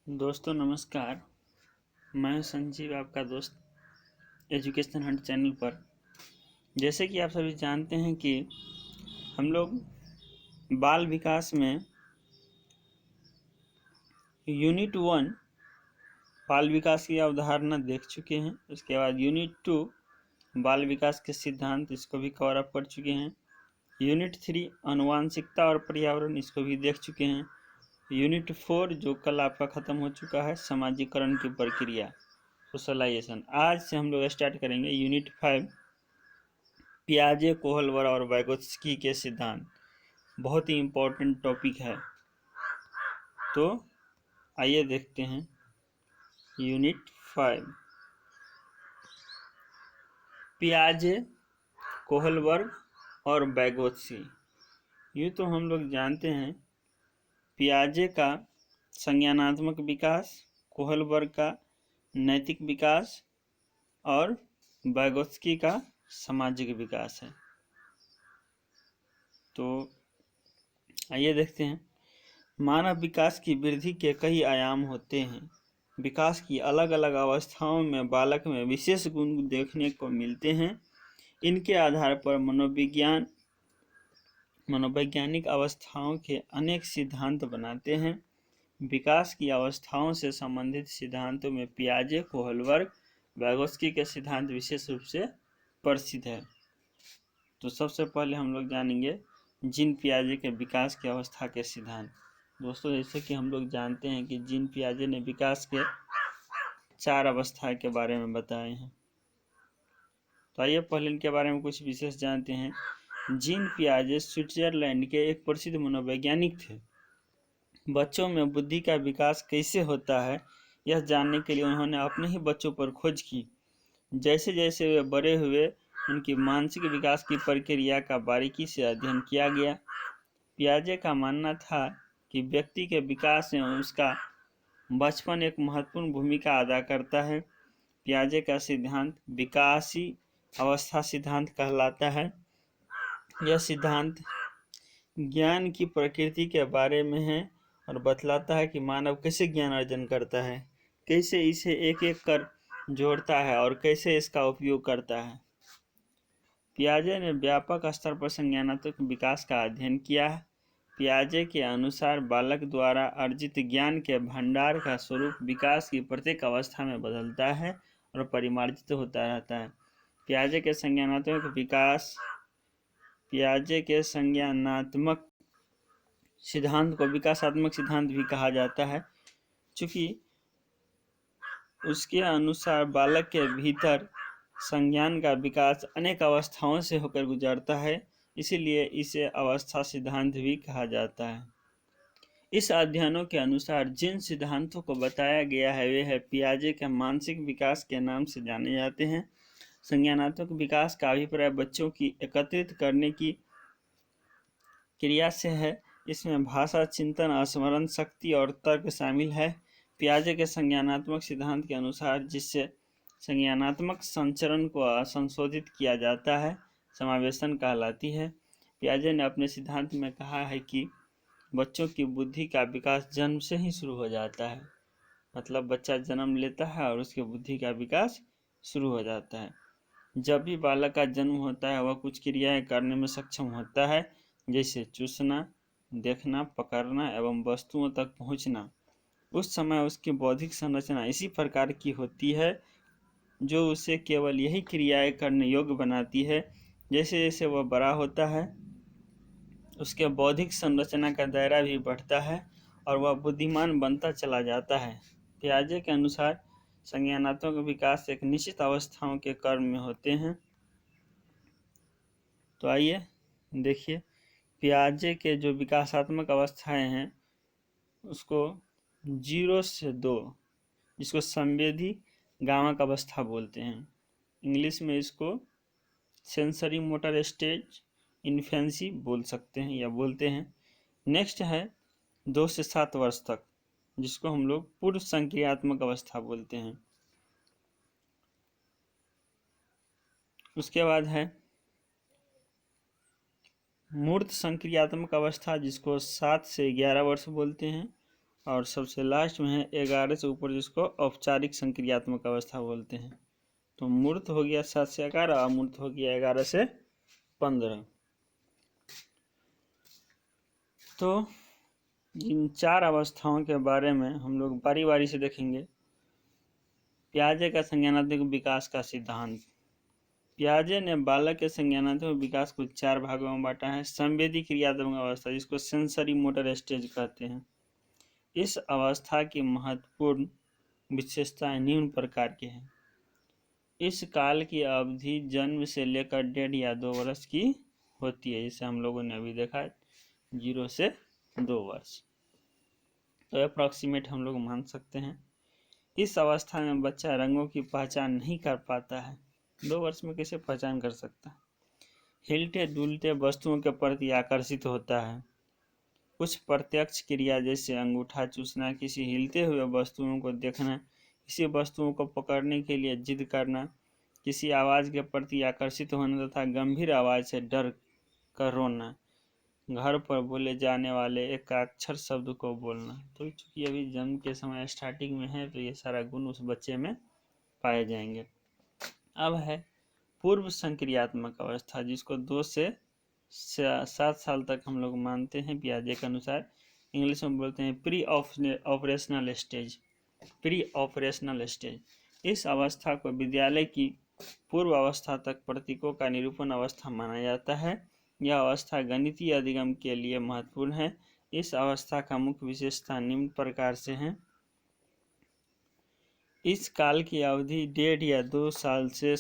दोस्तों नमस्कार। मैं संजीव, आपका दोस्त एजुकेशन हंट चैनल पर। जैसे कि आप सभी जानते हैं कि हम लोग बाल विकास में यूनिट 1 बाल विकास की अवधारणा देख चुके हैं। उसके बाद यूनिट 2 बाल विकास के सिद्धांत, इसको भी कवर अप कर चुके हैं। यूनिट 3 आनुवांशिकता और पर्यावरण, इसको भी देख चुके हैं। यूनिट 4 जो कल आपका ख़त्म हो चुका है, समाजीकरण की प्रक्रिया, सोशलाइजेशन। आज से हम लोग स्टार्ट करेंगे यूनिट 5 पियाजे, कोहलवर और वाइगोत्स्की के सिद्धांत। बहुत ही इम्पोर्टेंट टॉपिक है, तो आइए देखते हैं यूनिट 5 पियाजे, कोहलवर्ग और वाइगोत्स्की। यूँ तो हम लोग जानते हैं पियाजे का संज्ञानात्मक विकास, कोहलवर्ग का नैतिक विकास और वाइगोत्स्की का सामाजिक विकास है। तो आइए देखते हैं। मानव विकास की वृद्धि के कई आयाम होते हैं। विकास की अलग अलग अवस्थाओं में बालक में विशेष गुण देखने को मिलते हैं। इनके आधार पर मनोवैज्ञानिक अवस्थाओं के अनेक सिद्धांत बनाते हैं। विकास की अवस्थाओं से संबंधित सिद्धांतों में पियाजे, कोहलवर्ग, वाइगोत्स्की के सिद्धांत विशेष रूप से प्रसिद्ध है। तो सबसे पहले हम लोग जानेंगे जीन पियाजे के विकास की अवस्था के सिद्धांत। दोस्तों, जैसे कि हम लोग जानते हैं कि जीन पियाजे ने विकास के 4 अवस्था के बारे में बताए हैं। तो आइए पहले इनके बारे में कुछ विशेष जानते हैं। जीन पियाजे स्विट्जरलैंड के एक प्रसिद्ध मनोवैज्ञानिक थे। बच्चों में बुद्धि का विकास कैसे होता है, यह जानने के लिए उन्होंने अपने ही बच्चों पर खोज की। जैसे जैसे वे बड़े हुए, उनकी मानसिक विकास की प्रक्रिया का बारीकी से अध्ययन किया गया। पियाजे का मानना था कि व्यक्ति के विकास में उसका बचपन एक महत्वपूर्ण भूमिका अदा करता है। पियाजे का सिद्धांत विकासी अवस्था सिद्धांत कहलाता है। यह सिद्धांत ज्ञान की प्रकृति के बारे में है और बतलाता है कि मानव कैसे ज्ञान अर्जन करता है, कैसे इसे एक एक कर जोड़ता है और कैसे इसका उपयोग करता है। पियाजे ने व्यापक स्तर पर संज्ञानात्मक विकास का अध्ययन किया है। पियाजे के अनुसार बालक द्वारा अर्जित ज्ञान के भंडार का स्वरूप विकास की प्रत्येक अवस्था में बदलता है और परिमार्जित होता रहता है। पियाजे के संज्ञानात्मक सिद्धांत को विकासात्मक सिद्धांत भी कहा जाता है, चूँकि उसके अनुसार बालक के भीतर संज्ञान का विकास अनेक अवस्थाओं से होकर गुजरता है, इसीलिए इसे अवस्था सिद्धांत भी कहा जाता है। इस अध्ययनों के अनुसार जिन सिद्धांतों को बताया गया है वे है पियाजे के मानसिक विकास के नाम से जाने जाते हैं। संज्ञानात्मक विकास का अभिप्राय बच्चों की एकत्रित करने की क्रिया से है। इसमें भाषा, चिंतन, स्मरण शक्ति और तर्क शामिल है। पियाजे के संज्ञानात्मक सिद्धांत के अनुसार जिससे संज्ञानात्मक संचरण को संशोधित किया जाता है, समावेशन कहलाती है। पियाजे ने अपने सिद्धांत में कहा है कि बच्चों की बुद्धि का विकास जन्म से ही शुरू हो जाता है। मतलब बच्चा जन्म लेता है और उसके बुद्धि का विकास शुरू हो जाता है। जब भी बालक का जन्म होता है वह कुछ क्रियाएं करने में सक्षम होता है, जैसे चूसना, देखना, पकड़ना एवं वस्तुओं तक पहुंचना। उस समय उसकी बौद्धिक संरचना इसी प्रकार की होती है जो उसे केवल यही क्रियाएं करने योग्य बनाती है। जैसे जैसे वह बड़ा होता है उसके बौद्धिक संरचना का दायरा भी बढ़ता है और वह बुद्धिमान बनता चला जाता है। पियाजे के अनुसार संज्ञानात्मक विकास एक निश्चित अवस्थाओं के क्रम में होते हैं। तो आइए देखिए पियाजे के जो विकासात्मक अवस्थाएं हैं उसको 0 से 2, जिसको संवेदी गामक अवस्था बोलते हैं। इंग्लिश में इसको सेंसरी मोटर स्टेज इन्फेंसी बोल सकते हैं या बोलते हैं। नेक्स्ट है 2 से 7 वर्ष तक, जिसको हम लोग पूर्व संक्रियात्मक अवस्था बोलते हैं। उसके बाद है मूर्त संक्रियात्मक अवस्था, जिसको 7 से 11 वर्ष बोलते हैं। और सबसे लास्ट में है 11 से ऊपर, जिसको औपचारिक संक्रियात्मक अवस्था बोलते हैं। तो मूर्त हो गया 7 से 11, अमूर्त हो गया 11 से 15। तो इन 4 अवस्थाओं के बारे में हम लोग बारी बारी से देखेंगे। पियाजे का संज्ञानात्मक विकास का सिद्धांत। पियाजे ने बालक के संज्ञानात्मक विकास को 4 भागों में बांटा है। संवेदी क्रियात्मक अवस्था, जिसको सेंसरी मोटर स्टेज कहते हैं। इस अवस्था की महत्वपूर्ण विशेषताएं निम्न प्रकार की हैं। इस काल की अवधि जन्म से लेकर 1.5 या 2 वर्ष की होती है, जिसे हम लोगों ने अभी देखा 0 से 2 वर्ष। तो अप्रॉक्सीमेट हम लोग मान सकते हैं। इस अवस्था में बच्चा रंगों की पहचान नहीं कर पाता है। 2 वर्ष में कैसे पहचान कर सकता है? हिलते डुलते वस्तुओं के प्रति आकर्षित होता है। कुछ प्रत्यक्ष क्रिया जैसे अंगूठा चूसना, किसी हिलते हुए वस्तुओं को देखना, किसी वस्तुओं को पकड़ने के लिए जिद करना, किसी आवाज़ के प्रति आकर्षित होना तथा गंभीर आवाज़ से डर कर रोना, घर पर बोले जाने वाले एकाक्षर शब्द को बोलना। तो चूंकि अभी जन्म के समय स्टार्टिंग में है, तो ये सारा गुण उस बच्चे में पाए जाएंगे। अब है पूर्व संक्रियात्मक अवस्था, जिसको 2 से 7 साल तक हम लोग मानते हैं पियाजे के अनुसार। इंग्लिश में बोलते हैं pre operational stage. Pre operational stage. इस अवस्था को विद्यालय की पूर्व अवस्था तक प्रतीकों का निरूपण अवस्था माना जाता है। यह अवस्था गणितीय अधिगम के लिए महत्वपूर्ण है। इस अवस्था का मुख्य विशेषता निम्न प्रकार से है। इस काल की अवधि 1.5 या 2 साल से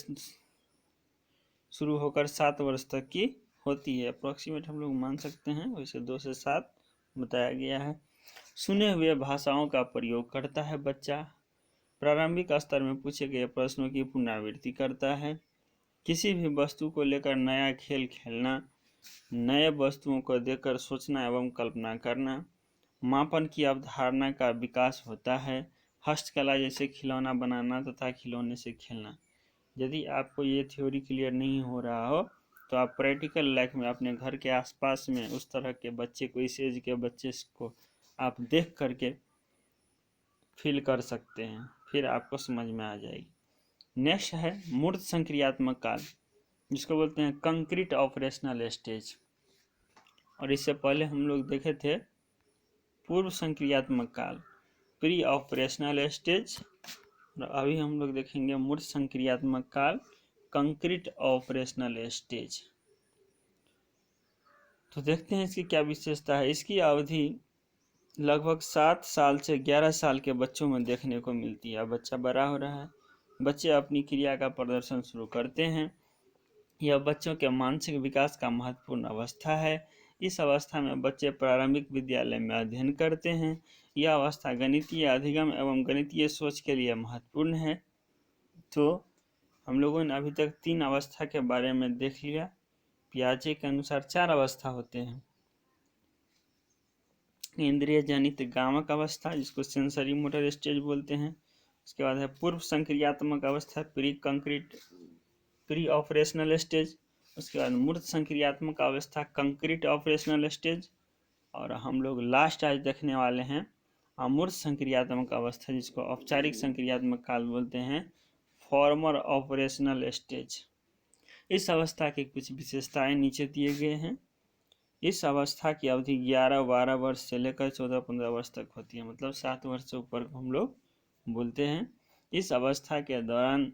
शुरू होकर 7 वर्ष तक की होती है। अप्रोक्सीमेट हम लोग मान सकते हैं, वैसे 2 से 7 बताया गया है। सुने हुए भाषाओं का प्रयोग करता है बच्चा। प्रारंभिक स्तर में पूछे गए प्रश्नों की पुनरावृत्ति करता है। किसी भी वस्तु को लेकर नया खेल खेलना, नए वस्तुओं को देखकर सोचना एवं कल्पना करना, मापन की अवधारणा का विकास होता है। हस्तकला जैसे खिलौना बनाना तथा खिलौने से खेलना। यदि आपको ये थ्योरी क्लियर नहीं हो रहा हो, तो आप प्रैक्टिकल लाइफ में अपने घर के आसपास में उस तरह के बच्चे को, इस एज के बच्चे को आप देख करके फील कर सकते हैं, फिर आपको समझ में आ जाएगी। नेक्स्ट है मूर्त संक्रियात्मक काल, जिसको बोलते हैं कंक्रीट ऑपरेशनल स्टेज। और इससे पहले हम लोग देखे थे पूर्व संक्रियात्मक काल, प्री ऑपरेशनल स्टेज। और अभी हम लोग देखेंगे मूर्त संक्रियात्मक काल, कंक्रीट ऑपरेशनल स्टेज। तो देखते हैं इसकी क्या विशेषता है। इसकी अवधि लगभग 7 साल से 11 साल के बच्चों में देखने को मिलती है। अब बच्चा बड़ा हो रहा है, बच्चे अपनी क्रिया का प्रदर्शन शुरू करते हैं। यह बच्चों के मानसिक विकास का महत्वपूर्ण अवस्था है। इस अवस्था में बच्चे प्रारंभिक विद्यालय में अध्ययन करते हैं। यह अवस्था गणितीय अधिगम एवं गणितीय सोच के लिए महत्वपूर्ण है। तो हम लोगों ने अभी तक 3 अवस्था के बारे में देख लिया। पियाजे के अनुसार 4 अवस्था होते हैं। इंद्रिय जनित गामक अवस्था, जिसको सेंसरी मोटर स्टेज बोलते हैं। उसके बाद है पूर्व संक्रियात्मक अवस्था, प्री ऑपरेशनल स्टेज। उसके बाद मूर्त संक्रियात्मक अवस्था, कंक्रीट ऑपरेशनल स्टेज। और हम लोग लास्ट आज देखने वाले हैं अमूर्त संक्रियात्मक अवस्था, जिसको औपचारिक संक्रियात्मक काल बोलते हैं, फॉर्मर ऑपरेशनल स्टेज। इस अवस्था की कुछ विशेषताएं नीचे दिए गए हैं। इस अवस्था की अवधि 11-12 वर्ष से लेकर 14-15 वर्ष तक होती है, मतलब 7 वर्ष से ऊपर को हम लोग बोलते हैं। इस अवस्था के दौरान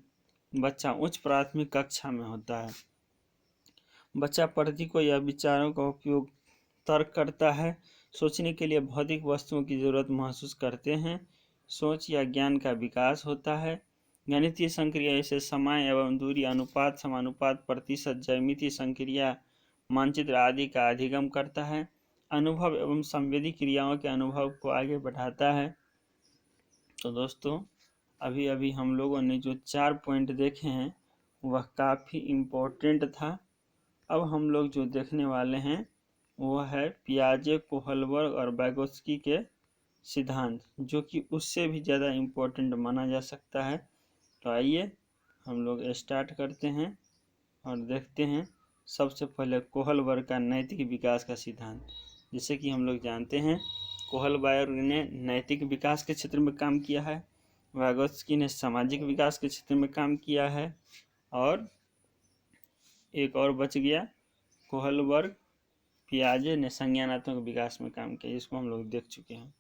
बच्चा उच्च प्राथमिक कक्षा में होता है। बच्चा प्रतीकों या विचारों का उपयोग तर्क करता है। सोचने के लिए भौतिक वस्तुओं की जरूरत महसूस करते हैं। सोच या ज्ञान का विकास होता है। गणितीय संक्रिया जैसे समय एवं दूरी, अनुपात, समानुपात, प्रतिशत, ज्यामितीय संक्रिया, मानचित्र आदि का अधिगम करता है। अनुभव एवं संवेदी क्रियाओं के अनुभव को आगे बढ़ाता है। तो दोस्तों, अभी अभी हम लोगों ने जो 4 पॉइंट देखे हैं वह काफ़ी इम्पोर्टेंट था। अब हम लोग जो देखने वाले हैं वह है पियाजे, कोहलबर्ग और वाइगोत्स्की के सिद्धांत, जो कि उससे भी ज़्यादा इम्पोर्टेंट माना जा सकता है। तो आइए हम लोग स्टार्ट करते हैं और देखते हैं। सबसे पहले कोहलबर्ग का नैतिक विकास का सिद्धांत। जैसे कि हम लोग जानते हैं कोहलबर्ग ने नैतिक विकास के क्षेत्र में काम किया है, वैगोत्स्की ने सामाजिक विकास के क्षेत्र में काम किया है, और एक और बच गया, कोहलबर्ग पियाजे ने संज्ञानात्मक विकास में काम किया, जिसको हम लोग देख चुके हैं।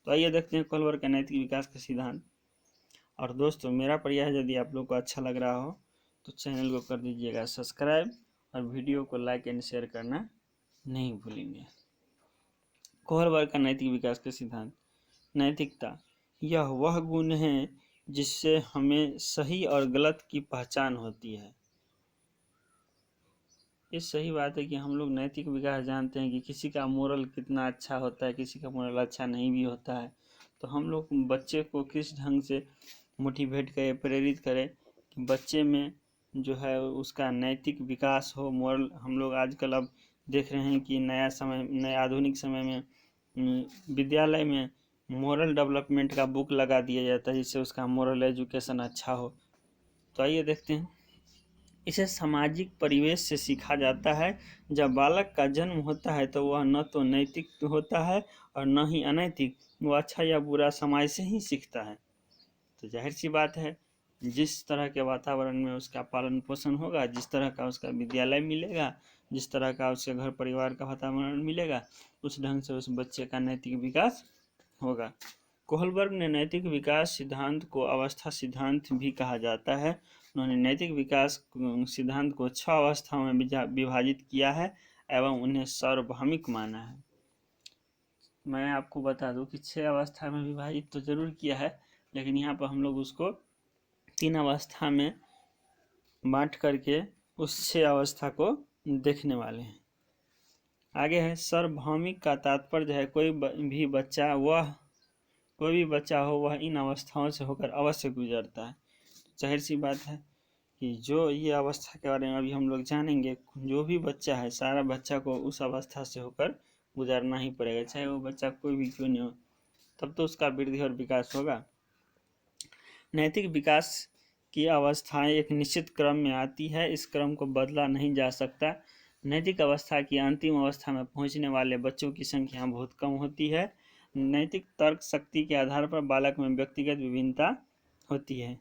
तो आइए देखते हैं कोहलबर्ग का नैतिक विकास का सिद्धांत। और दोस्तों, मेरा प्रयास यदि आप लोग को अच्छा लग रहा हो तो चैनल को कर दीजिएगा सब्सक्राइब और वीडियो को लाइक एंड शेयर करना नहीं भूलेंगे। कोहलबर्ग का नैतिक विकास का सिद्धांत। नैतिकता यह वह गुण है जिससे हमें सही और गलत की पहचान होती है। ये सही बात है कि हम लोग नैतिक विकास जानते हैं कि किसी का मोरल कितना अच्छा होता है, किसी का मोरल अच्छा नहीं भी होता है। तो हम लोग बच्चे को किस ढंग से मोटिवेट करें, प्रेरित करें कि बच्चे में जो है उसका नैतिक विकास हो, मोरल। हम लोग आजकल अब देख रहे हैं कि नए आधुनिक समय में विद्यालय में मोरल डेवलपमेंट का बुक लगा दिया जाता है, जिससे उसका मोरल एजुकेशन अच्छा हो। तो आइए देखते हैं। इसे सामाजिक परिवेश से सीखा जाता है। जब बालक का जन्म होता है तो वह न तो नैतिक होता है और न ही अनैतिक, वह अच्छा या बुरा समाज से ही सीखता है। तो जाहिर सी बात है, जिस तरह के वातावरण में उसका पालन पोषण होगा, जिस तरह का उसका विद्यालय मिलेगा, जिस तरह का उसके घर परिवार का वातावरण मिलेगा, उस ढंग से उस बच्चे का नैतिक विकास होगा। कोहलबर्ग ने नैतिक विकास सिद्धांत को अवस्था सिद्धांत भी कहा जाता है। उन्होंने नैतिक विकास सिद्धांत को 6 अवस्थाओं में विभाजित किया है एवं उन्हें सार्वभौमिक माना है। मैं आपको बता दूं कि 6 अवस्था में विभाजित तो जरूर किया है, लेकिन यहाँ पर हम लोग उसको 3 अवस्था में बांट करके उस 6 अवस्था को देखने वाले हैं। आगे है सार्वभौमिक का तात्पर्य है कोई भी बच्चा हो वह इन अवस्थाओं से होकर अवश्य गुजरता है। जाहिर सी बात है कि जो ये अवस्था के बारे में अभी हम लोग जानेंगे, जो भी बच्चा है, सारा बच्चा को उस अवस्था से होकर गुजरना ही पड़ेगा, चाहे वो बच्चा कोई भी क्यों नहीं हो, तब तो उसका वृद्धि और विकास होगा। नैतिक विकास की अवस्थाएं एक निश्चित क्रम में आती है, इस क्रम को बदला नहीं जा सकता। नैतिक अवस्था की अंतिम अवस्था में पहुंचने वाले बच्चों की संख्या बहुत कम होती है। नैतिक तर्क शक्ति के आधार पर बालक में व्यक्तिगत विभिन्नता होती है।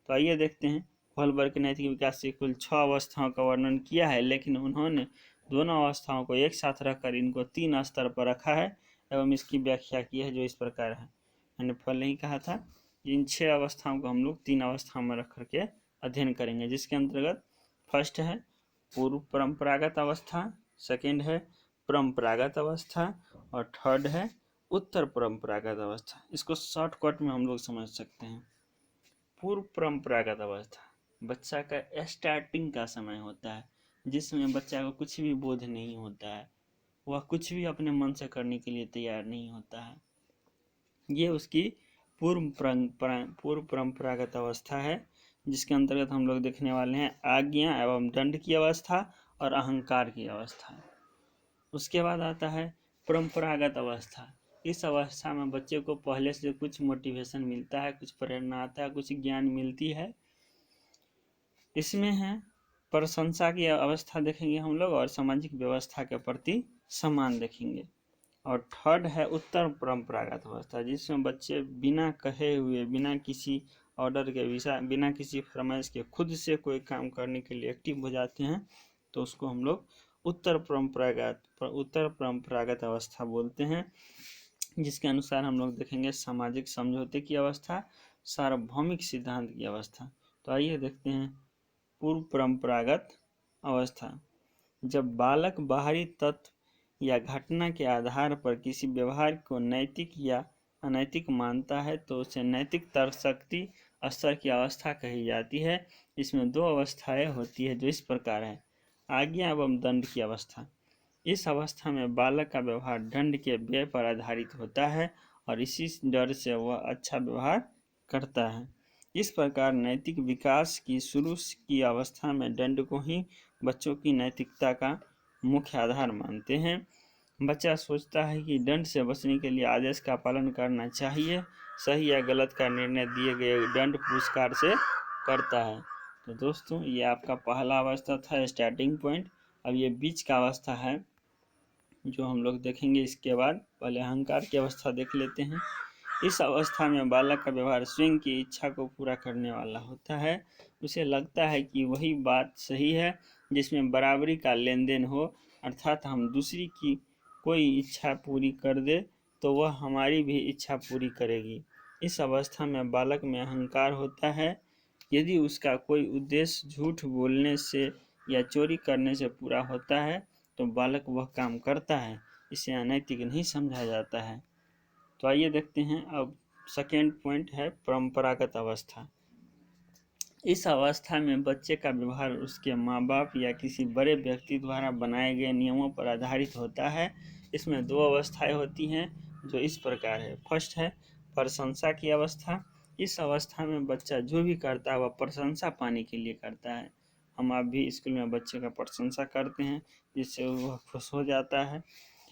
तो आइए देखते हैं। कोहलबर्ग के नैतिक विकास से कुल 6 अवस्थाओं का वर्णन किया है, लेकिन उन्होंने दोनों अवस्थाओं को एक साथ रखकर इनको 3 स्तर पर रखा है एवं इसकी व्याख्या की है, जो इस प्रकार है। मैंने पहले ही कहा था कि इन 6 अवस्थाओं को हम लोग 3 अवस्थाओं में रख करके अध्ययन करेंगे, जिसके अंतर्गत फर्स्ट है पूर्व परंपरागत अवस्था, सेकेंड है परंपरागत अवस्था और थर्ड है उत्तर परंपरागत अवस्था। इसको शॉर्टकट में हम लोग समझ सकते हैं। पूर्व परंपरागत अवस्था बच्चा का स्टार्टिंग का समय होता है, जिसमें बच्चा को कुछ भी बोध नहीं होता है, वह कुछ भी अपने मन से करने के लिए तैयार नहीं होता है। ये उसकी पूर्व परंपरागत अवस्था है, जिसके अंतर्गत हम लोग देखने वाले हैं आज्ञा एवं दंड की अवस्था और अहंकार की अवस्था। उसके बाद आता है परंपरागत अवस्था। इस अवस्था में बच्चे को पहले से कुछ मोटिवेशन मिलता है, कुछ प्रेरणा आता है, कुछ ज्ञान मिलती है। इसमें है प्रशंसा की अवस्था देखेंगे हम लोग, और सामाजिक व्यवस्था के प्रति सम्मान देखेंगे। और थर्ड है उत्तर परंपरागत अवस्था, जिसमें बच्चे बिना कहे हुए, बिना किसी ऑर्डर के, बिना किसी फरमाइश के खुद से कोई काम करने के लिए एक्टिव हो जाते हैं, तो उसको हम लोग उत्तर परंपरागत अवस्था बोलते हैं। जिसके अनुसार हम लोग देखेंगे सामाजिक समझौते की अवस्था, सार्वभौमिक सिद्धांत की अवस्था। तो आइए देखते हैं पूर्व परंपरागत अवस्था। जब बालक बाहरी तत्व या घटना के आधार पर किसी व्यवहार को नैतिक या अनैतिक मानता है तो उसे नैतिक तर्क शक्ति स्तर की अवस्था कही जाती है। इसमें 2 अवस्थाएं होती है, जो इस प्रकार है आज्ञा एवं दंड की अवस्था। इस अवस्था में बालक का व्यवहार दंड के व्यय पर आधारित होता है और इसी डर से वह अच्छा व्यवहार करता है। इस प्रकार नैतिक विकास की शुरू की अवस्था में दंड को ही बच्चों की नैतिकता का मुख्य आधार मानते हैं। बच्चा सोचता है कि दंड से बचने के लिए आदेश का पालन करना चाहिए, सही या गलत का निर्णय दिए गए दंड पुरस्कार से करता है। तो दोस्तों, ये आपका पहला अवस्था था, स्टार्टिंग पॉइंट। अब ये बीच का अवस्था है जो हम लोग देखेंगे इसके बाद। पहले अहंकार की अवस्था देख लेते हैं। इस अवस्था में बालक का व्यवहार स्वयं की इच्छा को पूरा करने वाला होता है। उसे लगता है कि वही बात सही है जिसमें बराबरी का लेन देन हो, अर्थात हम दूसरी की कोई इच्छा पूरी कर दे तो वह हमारी भी इच्छा पूरी करेगी। इस अवस्था में बालक में अहंकार होता है। यदि उसका कोई उद्देश्य झूठ बोलने से या चोरी करने से पूरा होता है तो बालक वह काम करता है। इसे अनैतिक नहीं समझा जाता है। तो आइए देखते हैं अब सेकेंड पॉइंट है परंपरागत अवस्था। इस अवस्था में बच्चे का व्यवहार उसके माँ बाप या किसी बड़े व्यक्ति द्वारा बनाए गए नियमों पर आधारित होता है। इसमें दो अवस्थाएं होती हैं जो इस प्रकार है। फर्स्ट है प्रशंसा की अवस्था। इस अवस्था में बच्चा जो भी करता है वह प्रशंसा पाने के लिए करता है। हम आप भी स्कूल में बच्चे का प्रशंसा करते हैं जिससे वह खुश हो जाता है।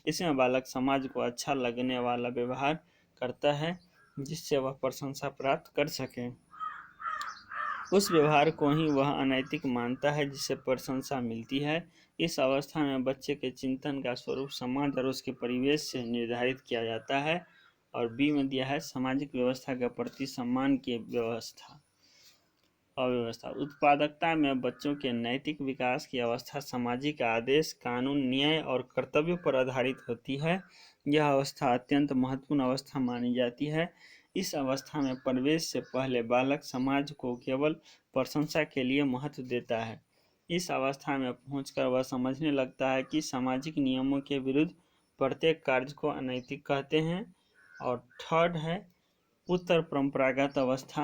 इसमें बालक समाज को अच्छा लगने वाला व्यवहार करता है जिससे वह प्रशंसा प्राप्त कर सके। उस व्यवहार को ही वह अनैतिक मानता है जिससे प्रशंसा मिलती है। इस अवस्था में बच्चे के चिंतन का स्वरूप समाज और उसके परिवेश से निर्धारित किया जाता है। और बी में दिया है सामाजिक व्यवस्था के प्रति सम्मान की व्यवस्था। अव्यवस्था उत्पादकता में बच्चों के नैतिक विकास की अवस्था सामाजिक आदेश, कानून, न्याय और कर्तव्यों पर आधारित होती है। यह अवस्था अत्यंत महत्वपूर्ण अवस्था मानी जाती है। इस अवस्था में प्रवेश से पहले बालक समाज को केवल प्रशंसा के लिए महत्व देता है। इस अवस्था में पहुंचकर वह समझने लगता है कि सामाजिक नियमों के विरुद्ध प्रत्येक कार्य को अनैतिक कहते हैं। और थर्ड है उत्तर परंपरागत अवस्था।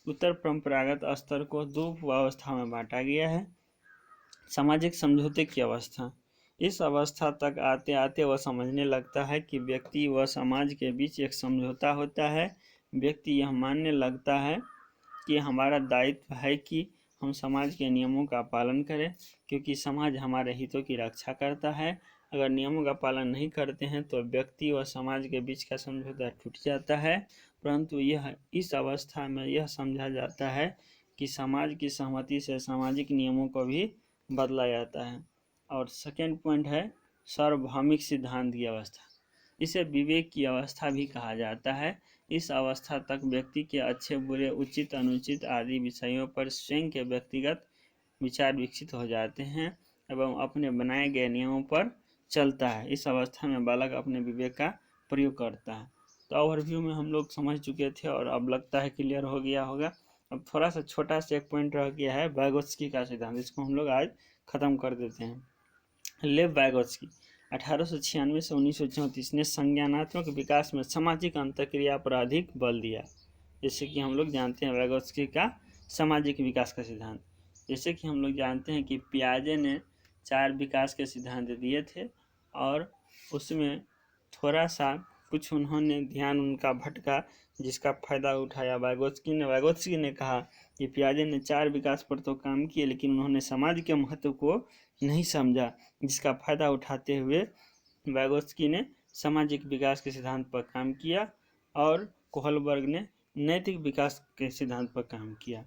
उत्तर परंपरागत स्तर को दो अवस्था में बांटा गया है। सामाजिक समझौते की अवस्था। इस अवस्था तक आते आते वह समझने लगता है कि व्यक्ति व समाज के बीच एक समझौता होता है। व्यक्ति यह मानने लगता है कि हमारा दायित्व है कि हम समाज के नियमों का पालन करें क्योंकि समाज हमारे हितों की रक्षा करता है। अगर नियमों का पालन नहीं करते हैं तो व्यक्ति व समाज के बीच का समझौता टूट जाता है। परंतु यह इस अवस्था में यह समझा जाता है कि समाज की सहमति से सामाजिक नियमों को भी बदला जाता है। और सेकेंड पॉइंट है सार्वभौमिक सिद्धांत की अवस्था। इसे विवेक की अवस्था भी कहा जाता है। इस अवस्था तक व्यक्ति के अच्छे बुरे, उचित अनुचित आदि विषयों पर स्वयं के व्यक्तिगत विचार विकसित हो जाते हैं एवं अपने बनाए गए नियमों पर चलता है। इस अवस्था में बालक अपने विवेक का प्रयोग करता है। तो ओवरव्यू में हम लोग समझ चुके थे और अब लगता है क्लियर हो गया होगा। अब थोड़ा सा छोटा सा एक पॉइंट रह गया है वाइगोत्स्की का सिद्धांत। इसको हम लोग आज खत्म कर देते हैं। लेव वाइगोत्स्की 1896 से 1934 ने संज्ञानात्मक विकास में सामाजिक अंतःक्रिया पर अधिक बल दिया। जैसे कि हम लोग जानते हैं वाइगोत्स्की का सामाजिक विकास का सिद्धांत। जैसे कि हम लोग जानते हैं कि पियाजे ने 4 विकास के सिद्धांत दिए थे और उसमें थोड़ा सा कुछ उन्होंने ध्यान उनका भटका जिसका फायदा उठाया वाइगोत्स्की ने कहा कि पियाजे ने 4 विकास पर तो काम किए लेकिन उन्होंने समाज के महत्व को नहीं समझा, जिसका फायदा उठाते हुए वाइगोत्स्की ने सामाजिक विकास के सिद्धांत पर काम किया और कोहलबर्ग ने नैतिक विकास के सिद्धांत पर काम किया।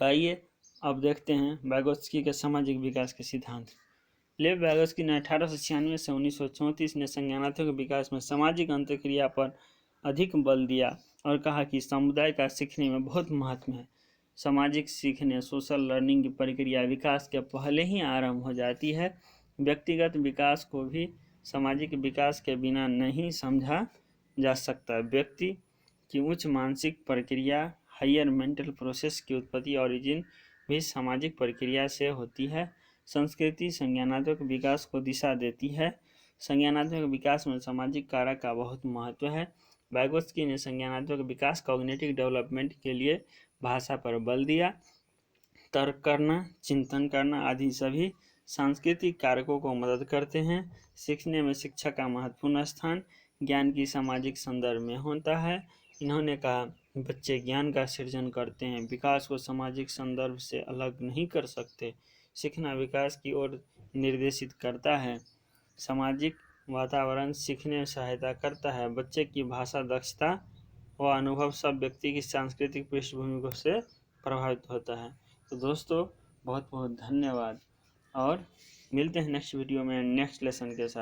तो आइए अब देखते हैं वाइगोत्स्की के सामाजिक विकास के सिद्धांत। लेव वाइगोत्स्की ने 1896 से 1934 ने संज्ञानात्मक विकास में सामाजिक अंतःक्रिया पर अधिक बल दिया और कहा कि समुदाय का सीखने में बहुत महत्व है। सामाजिक सीखने सोशल लर्निंग की प्रक्रिया विकास के पहले ही आरंभ हो जाती है। व्यक्तिगत विकास को भी सामाजिक विकास के बिना नहीं समझा जा सकता। व्यक्ति की उच्च मानसिक प्रक्रिया हायर मेंटल प्रोसेस की उत्पत्ति ओरिजिन भी सामाजिक प्रक्रिया से होती है। संस्कृति संज्ञानात्मक विकास को दिशा देती है। संज्ञानात्मक विकास में सामाजिक कारक का बहुत महत्व है। वाइगोत्स्की ने संज्ञानात्मक विकास कॉग्निटिव डेवलपमेंट के लिए भाषा पर बल दिया। तर्क करना, चिंतन करना आदि सभी सांस्कृतिक कारकों को मदद करते हैं। सीखने में शिक्षा का महत्वपूर्ण स्थान ज्ञान की सामाजिक संदर्भ में होता है। इन्होंने कहा बच्चे ज्ञान का सृजन करते हैं, विकास को सामाजिक संदर्भ से अलग नहीं कर सकते। सीखना विकास की ओर निर्देशित करता है। सामाजिक वातावरण सीखने में सहायता करता है। बच्चे की भाषा दक्षता व अनुभव सब व्यक्ति की सांस्कृतिक पृष्ठभूमि से प्रभावित होता है। तो दोस्तों बहुत बहुत धन्यवाद और मिलते हैं नेक्स्ट वीडियो में नेक्स्ट लेसन के साथ।